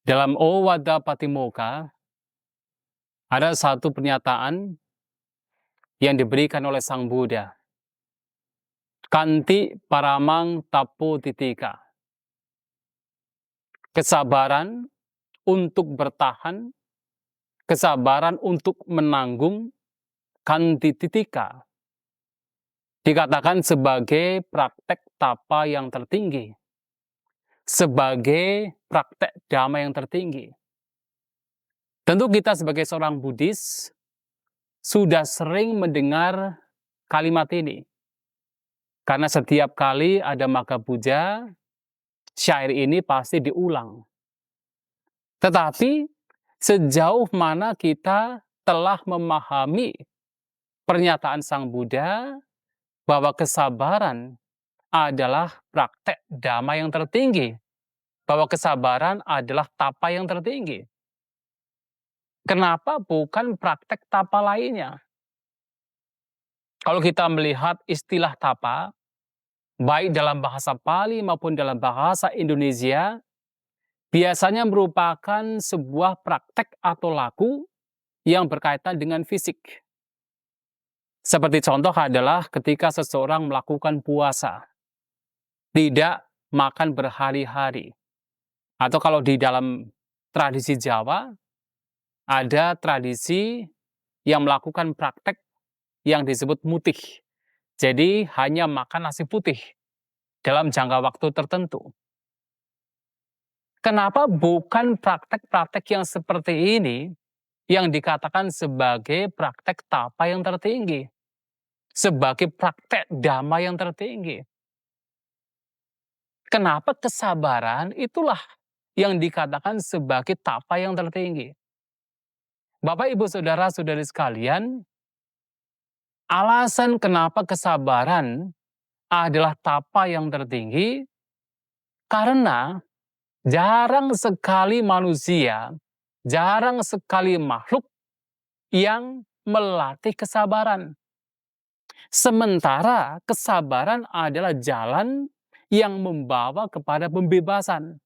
Dalam Owada Patimokkha, ada satu pernyataan yang diberikan oleh Sang Buddha. Kanti paramang tapo titika. Kesabaran untuk bertahan, kesabaran untuk menanggung, kanti titika. Dikatakan sebagai praktek tapa yang tertinggi. Sebagai praktek dhamma yang tertinggi. Tentu kita sebagai seorang Buddhis sudah sering mendengar kalimat ini. Karena setiap kali ada Magha Puja, syair ini pasti diulang. Tetapi sejauh mana kita telah memahami pernyataan Sang Buddha bahwa kesabaran adalah praktek dhamma yang tertinggi. Bahwa kesabaran adalah tapa yang tertinggi. Kenapa bukan praktek tapa lainnya? Kalau kita melihat istilah tapa, baik dalam bahasa Pali maupun dalam bahasa Indonesia, biasanya merupakan sebuah praktek atau laku yang berkaitan dengan fisik. Seperti contoh adalah ketika seseorang melakukan puasa, tidak makan berhari-hari. Atau kalau di dalam tradisi Jawa, ada tradisi yang melakukan praktek yang disebut mutih. Jadi hanya makan nasi putih dalam jangka waktu tertentu. Kenapa bukan praktek-praktek yang seperti ini yang dikatakan sebagai praktek tapa yang tertinggi? Sebagai praktek dhamma yang tertinggi. Kenapa kesabaran itulah yang dikatakan sebagai tapa yang tertinggi? Bapak, Ibu, Saudara-saudari sekalian, alasan kenapa kesabaran adalah tapa yang tertinggi karena jarang sekali manusia, jarang sekali makhluk yang melatih kesabaran. Sementara kesabaran adalah jalan yang membawa kepada pembebasan.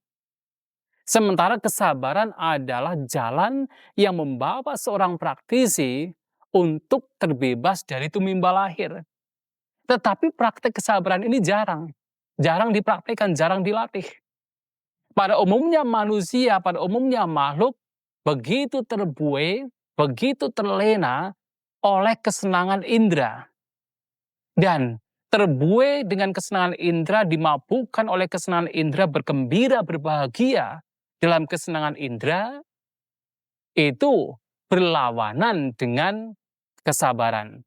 Sementara kesabaran adalah jalan yang membawa seorang praktisi untuk terbebas dari tumimba lahir. Tetapi praktek kesabaran ini jarang dipraktikkan, jarang dilatih. Pada umumnya manusia, pada umumnya makhluk, begitu terbuai, begitu terlena oleh kesenangan indera. Dan terbuai dengan kesenangan indera, dimabukkan oleh kesenangan indera, bergembira, berbahagia dalam kesenangan indera, itu berlawanan dengan kesabaran.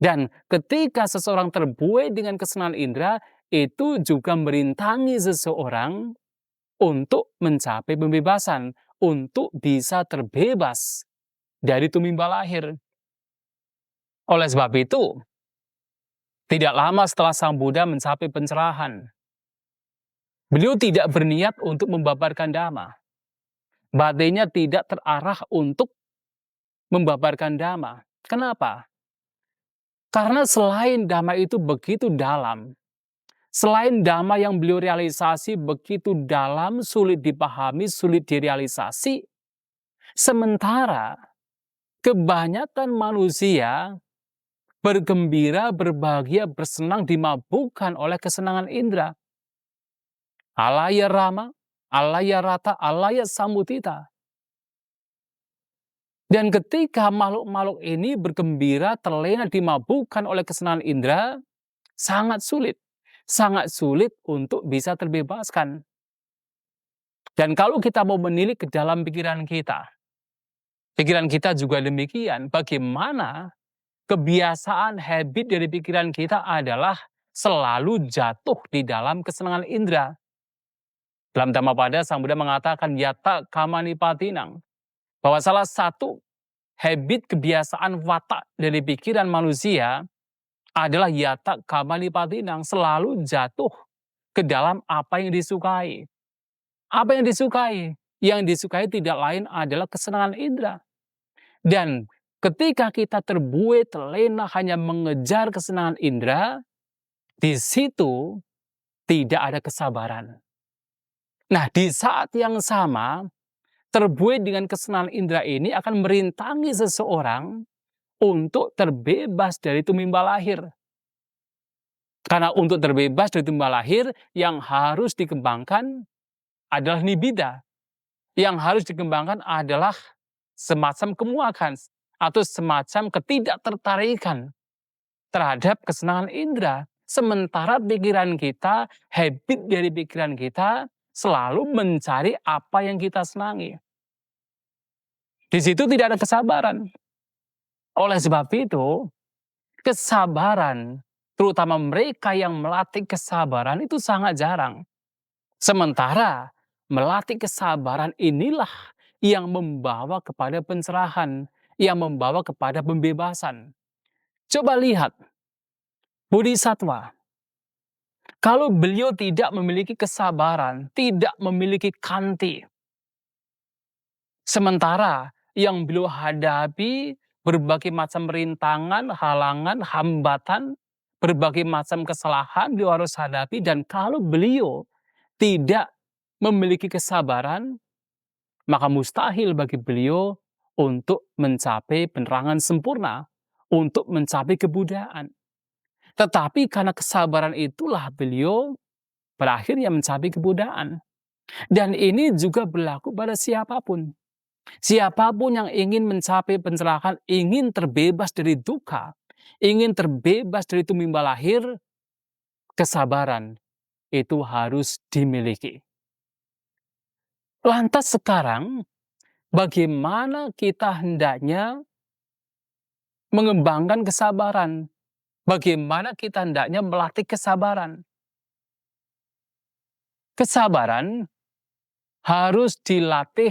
Dan ketika seseorang terbuai dengan kesenangan indera, itu juga merintangi seseorang untuk mencapai pembebasan, untuk bisa terbebas dari tumimba lahir. Oleh sebab itu, tidak lama setelah Sang Buddha mencapai pencerahan, beliau tidak berniat untuk membabarkan dhamma. Batinnya tidak terarah untuk membabarkan dhamma. Kenapa? Karena selain dhamma itu begitu dalam, selain dhamma yang beliau realisasi begitu dalam, sulit dipahami, sulit direalisasi, sementara kebanyakan manusia bergembira, berbahagia, bersenang, dimabukkan oleh kesenangan indera. Alaya rama, alaya rata, alaya samudita. Dan ketika makhluk-makhluk ini bergembira, terlena, dimabukkan oleh kesenangan indera, sangat sulit untuk bisa terbebaskan. Dan kalau kita mau menilik ke dalam pikiran kita juga demikian. Bagaimana kebiasaan, habit dari pikiran kita adalah selalu jatuh di dalam kesenangan indera. Dalam Dhammapada, Sang Buddha mengatakan yata kamanipatinang, bahwa salah satu habit, kebiasaan, watak dari pikiran manusia adalah yata kamanipatinang, selalu jatuh ke dalam apa yang disukai. Apa yang disukai? Yang disukai tidak lain adalah kesenangan indera. Dan ketika kita terbuai, terlena hanya mengejar kesenangan indera, di situ tidak ada kesabaran. Nah, di saat yang sama, terbuai dengan kesenangan indera ini akan merintangi seseorang untuk terbebas dari tumimba lahir. Karena untuk terbebas dari tumimba lahir, yang harus dikembangkan adalah nibida. Yang harus dikembangkan adalah semacam kemuakan atau semacam ketidaktertarikan terhadap kesenangan indera. Sementara pikiran kita, habit dari pikiran kita selalu mencari apa yang kita senangi. Di situ tidak ada kesabaran. Oleh sebab itu, kesabaran, terutama mereka yang melatih kesabaran itu sangat jarang. Sementara melatih kesabaran inilah yang membawa kepada pencerahan, yang membawa kepada pembebasan. Coba lihat, Bodhisattva, kalau beliau tidak memiliki kesabaran, tidak memiliki kanti, sementara yang beliau hadapi berbagai macam rintangan, halangan, hambatan, berbagai macam kesalahan beliau harus hadapi, dan kalau beliau tidak memiliki kesabaran, maka mustahil bagi beliau untuk mencapai penerangan sempurna, untuk mencapai kebudayaan. Tetapi karena kesabaran itulah beliau berakhirnya mencapai kebudayaan. Dan ini juga berlaku pada siapapun. Siapapun yang ingin mencapai pencerahan, ingin terbebas dari duka, ingin terbebas dari tumimba lahir, kesabaran itu harus dimiliki. Lantas sekarang, bagaimana kita hendaknya mengembangkan kesabaran? Bagaimana kita hendaknya melatih kesabaran? Kesabaran harus dilatih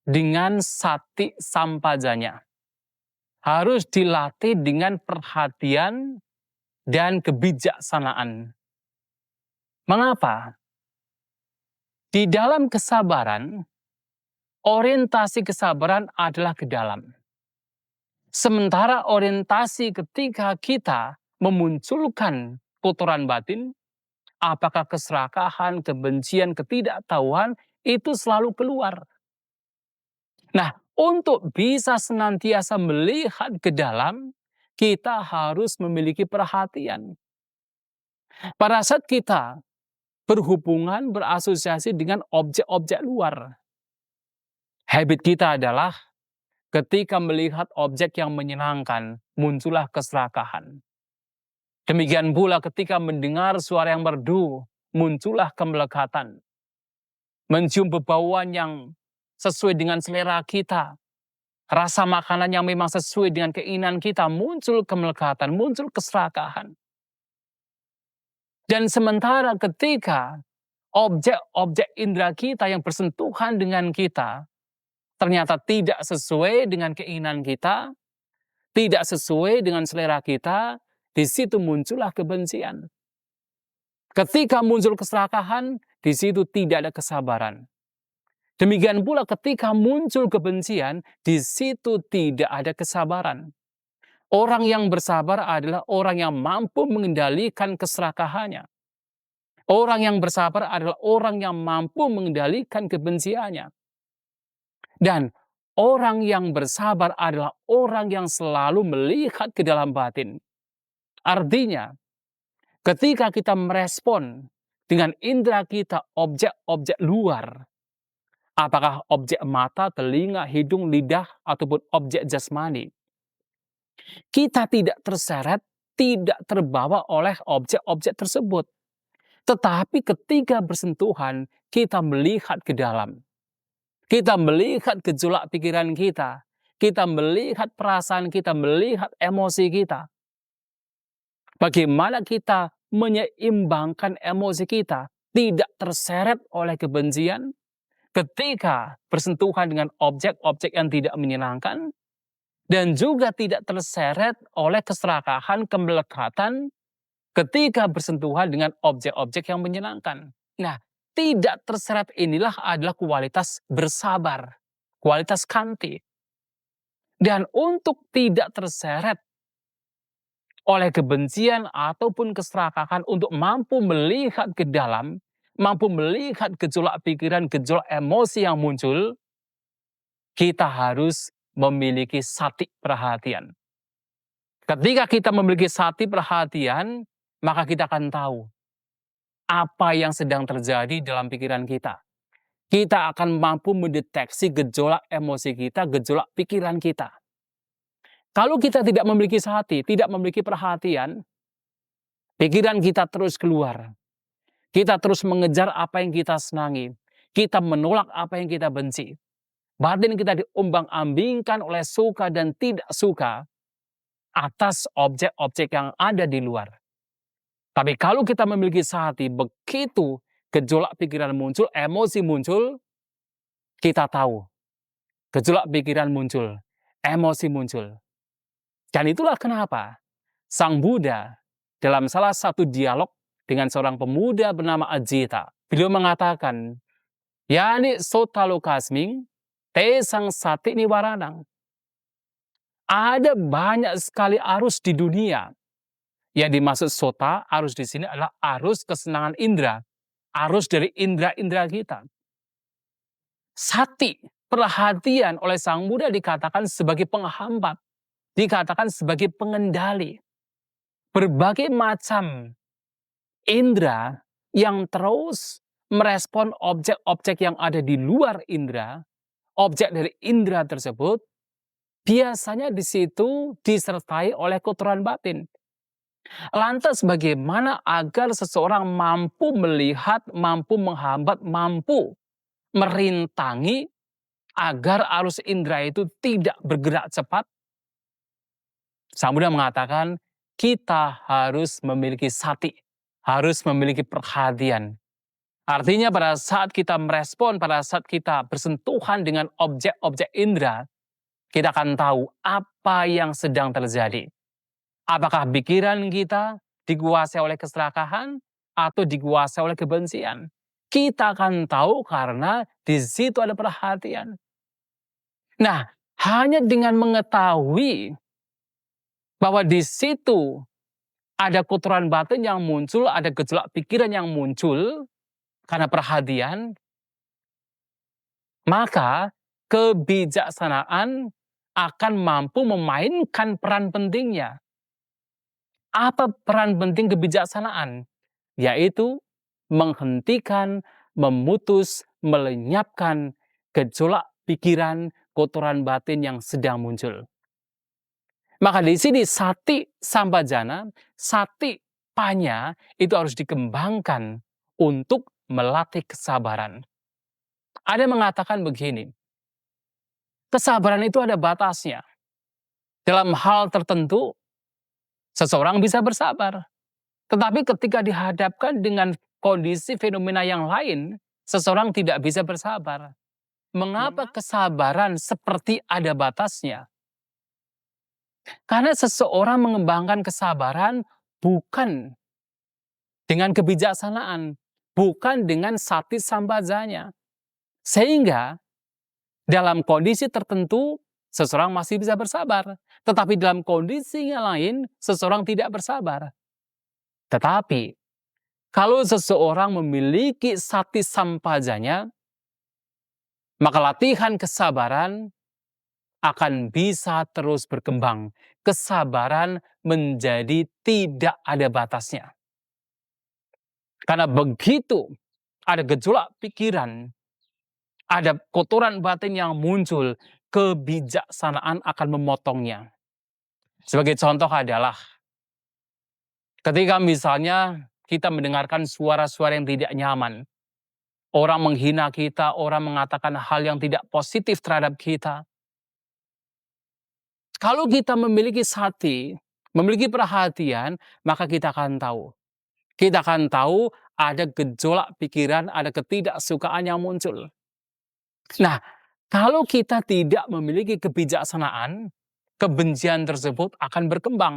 dengan sati sampajanya. Harus dilatih dengan perhatian dan kebijaksanaan. Mengapa? Di dalam kesabaran, orientasi kesabaran adalah ke dalam. Sementara orientasi ketika kita memunculkan kotoran batin, apakah keserakahan, kebencian, ketidaktahuan, itu selalu keluar. Nah, untuk bisa senantiasa melihat ke dalam, kita harus memiliki perhatian. Pada saat kita berhubungan, berasosiasi dengan objek-objek luar, habit kita adalah ketika melihat objek yang menyenangkan, muncullah keserakahan. Demikian pula ketika mendengar suara yang merdu, muncullah kemelekatan. Mencium bebauan yang sesuai dengan selera kita, rasa makanan yang memang sesuai dengan keinginan kita, muncul kemelekatan, muncul keserakahan. Dan sementara ketika objek-objek indera kita yang bersentuhan dengan kita ternyata tidak sesuai dengan keinginan kita, tidak sesuai dengan selera kita, di situ muncullah kebencian. Ketika muncul keserakahan, di situ tidak ada kesabaran. Demikian pula ketika muncul kebencian, di situ tidak ada kesabaran. Orang yang bersabar adalah orang yang mampu mengendalikan keserakahannya. Orang yang bersabar adalah orang yang mampu mengendalikan kebenciannya. Dan orang yang bersabar adalah orang yang selalu melihat ke dalam batin. Artinya, ketika kita merespon dengan indera kita objek-objek luar, apakah objek mata, telinga, hidung, lidah, ataupun objek jasmani, kita tidak terseret, tidak terbawa oleh objek-objek tersebut. Tetapi ketika bersentuhan, kita melihat ke dalam. Kita melihat gejolak pikiran kita. Kita melihat perasaan kita, melihat emosi kita. Bagaimana kita menyeimbangkan emosi kita, tidak terseret oleh kebencian, ketika bersentuhan dengan objek-objek yang tidak menyenangkan, dan juga tidak terseret oleh keserakahan, kemelekatan, ketika bersentuhan dengan objek-objek yang menyenangkan. Nah, tidak terseret inilah adalah kualitas bersabar, kualitas kanti. Dan untuk tidak terseret oleh kebencian ataupun keserakahan, untuk mampu melihat ke dalam, mampu melihat gejolak pikiran, gejolak emosi yang muncul, kita harus memiliki sati perhatian. Ketika kita memiliki sati perhatian, maka kita akan tahu apa yang sedang terjadi dalam pikiran kita. Kita akan mampu mendeteksi gejolak emosi kita, gejolak pikiran kita. Kalau kita tidak memiliki sati, tidak memiliki perhatian, pikiran kita terus keluar. Kita terus mengejar apa yang kita senangi. Kita menolak apa yang kita benci. Batin kita diombang-ambingkan oleh suka dan tidak suka atas objek-objek yang ada di luar. Tapi kalau kita memiliki sati, begitu gejolak pikiran muncul, emosi muncul, kita tahu. Gejolak pikiran muncul, emosi muncul. Dan itulah kenapa Sang Buddha dalam salah satu dialog dengan seorang pemuda bernama Ajita, beliau mengatakan, Yani sotalokasming, te sang sati niwaranang. Ada banyak sekali arus di dunia. Yang dimaksud sota, arus di sini adalah arus kesenangan indera. Arus dari indera-indera kita. Sati, perhatian oleh Sang Buddha dikatakan sebagai penghambat. Dikatakan sebagai pengendali. Berbagai macam indera yang terus merespon objek-objek yang ada di luar indera, objek dari indera tersebut, biasanya di situ disertai oleh kotoran batin. Lantas bagaimana agar seseorang mampu melihat, mampu menghambat, mampu merintangi agar arus indera itu tidak bergerak cepat? Sang Buddha mengatakan kita harus memiliki sati, harus memiliki perhatian. Artinya pada saat kita merespon, pada saat kita bersentuhan dengan objek-objek indera, kita akan tahu apa yang sedang terjadi. Apakah pikiran kita dikuasai oleh keserakahan atau dikuasai oleh kebencian? Kita akan tahu karena di situ ada perhatian. Nah, hanya dengan mengetahui bahwa di situ ada kotoran batin yang muncul, ada gejolak pikiran yang muncul karena perhatian, maka kebijaksanaan akan mampu memainkan peran pentingnya. Apa peran penting kebijaksanaan? Yaitu menghentikan, memutus, melenyapkan gejolak pikiran, kotoran batin yang sedang muncul. Maka di sini sati sampajana, sati panya itu harus dikembangkan untuk melatih kesabaran. Ada yang mengatakan begini, kesabaran itu ada batasnya. Dalam hal tertentu, seseorang bisa bersabar. Tetapi ketika dihadapkan dengan kondisi fenomena yang lain, seseorang tidak bisa bersabar. Mengapa kesabaran seperti ada batasnya? Karena seseorang mengembangkan kesabaran bukan dengan kebijaksanaan, bukan dengan sati sambajanya. Sehingga dalam kondisi tertentu, seseorang masih bisa bersabar. Tetapi dalam kondisi yang lain, seseorang tidak bersabar. Tetapi, kalau seseorang memiliki sati sampajanya, maka latihan kesabaran akan bisa terus berkembang. Kesabaran menjadi tidak ada batasnya. Karena begitu ada gejolak pikiran, ada kotoran batin yang muncul, kebijaksanaan akan memotongnya. Sebagai contoh adalah ketika misalnya kita mendengarkan suara-suara yang tidak nyaman, orang menghina kita, orang mengatakan hal yang tidak positif terhadap kita. Kalau kita memiliki sati, memiliki perhatian, maka kita akan tahu. Kita akan tahu ada gejolak pikiran, ada ketidaksukaan yang muncul. Nah, kalau kita tidak memiliki kebijaksanaan, kebencian tersebut akan berkembang.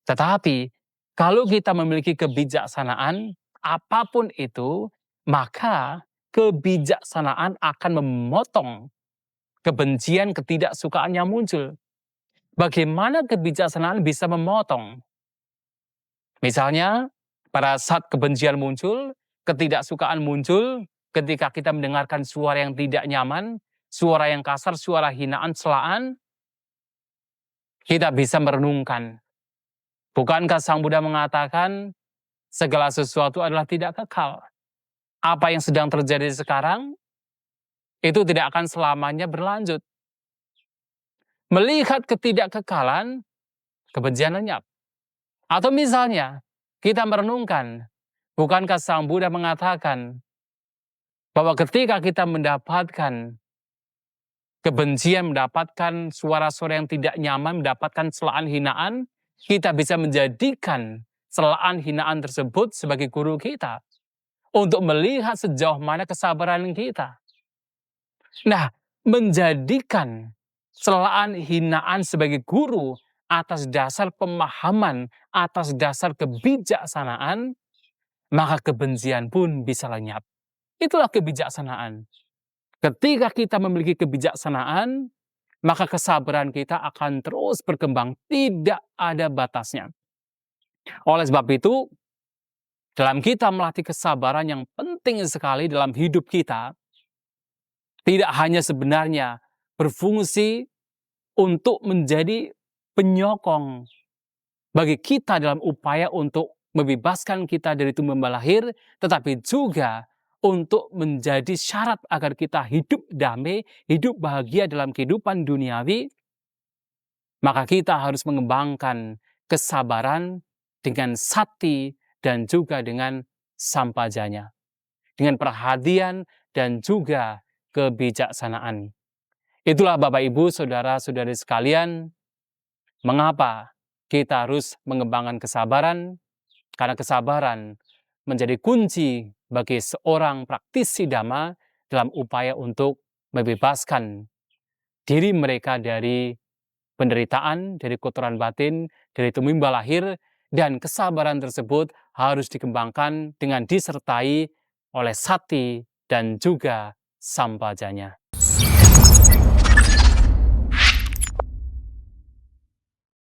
Tetapi, kalau kita memiliki kebijaksanaan, apapun itu, maka kebijaksanaan akan memotong kebencian, ketidaksukaan yang muncul. Bagaimana kebijaksanaan bisa memotong? Misalnya, pada saat kebencian muncul, ketidaksukaan muncul, ketika kita mendengarkan suara yang tidak nyaman, suara yang kasar, suara hinaan, celaan, kita bisa merenungkan. Bukankah Sang Buddha mengatakan segala sesuatu adalah tidak kekal? Apa yang sedang terjadi sekarang itu tidak akan selamanya berlanjut. Melihat ketidakkekalan, kebencian lenyap. Atau misalnya, kita merenungkan, bukankah Sang Buddha mengatakan bahwa ketika kita mendapatkan kebencian, mendapatkan suara-suara yang tidak nyaman, mendapatkan celaan hinaan, kita bisa menjadikan celaan hinaan tersebut sebagai guru kita untuk melihat sejauh mana kesabaran kita. Nah, menjadikan celaan hinaan sebagai guru atas dasar pemahaman, atas dasar kebijaksanaan, maka kebencian pun bisa lenyap. Itulah kebijaksanaan. Ketika kita memiliki kebijaksanaan, maka kesabaran kita akan terus berkembang, tidak ada batasnya. Oleh sebab itu, dalam kita melatih kesabaran yang penting sekali dalam hidup kita, tidak hanya sebenarnya berfungsi untuk menjadi penyokong bagi kita dalam upaya untuk membebaskan kita dari tumbal lahir, tetapi juga untuk menjadi syarat agar kita hidup damai, hidup bahagia dalam kehidupan duniawi, maka kita harus mengembangkan kesabaran dengan sati dan juga dengan sampajanya, dengan perhatian dan juga kebijaksanaan. Itulah Bapak Ibu, saudara-saudari sekalian, mengapa kita harus mengembangkan kesabaran, karena kesabaran menjadi kunci bagi seorang praktisi Dhamma dalam upaya untuk membebaskan diri mereka dari penderitaan, dari kotoran batin, dari tumbal lahir, dan kesabaran tersebut harus dikembangkan dengan disertai oleh sati dan juga sampajanya.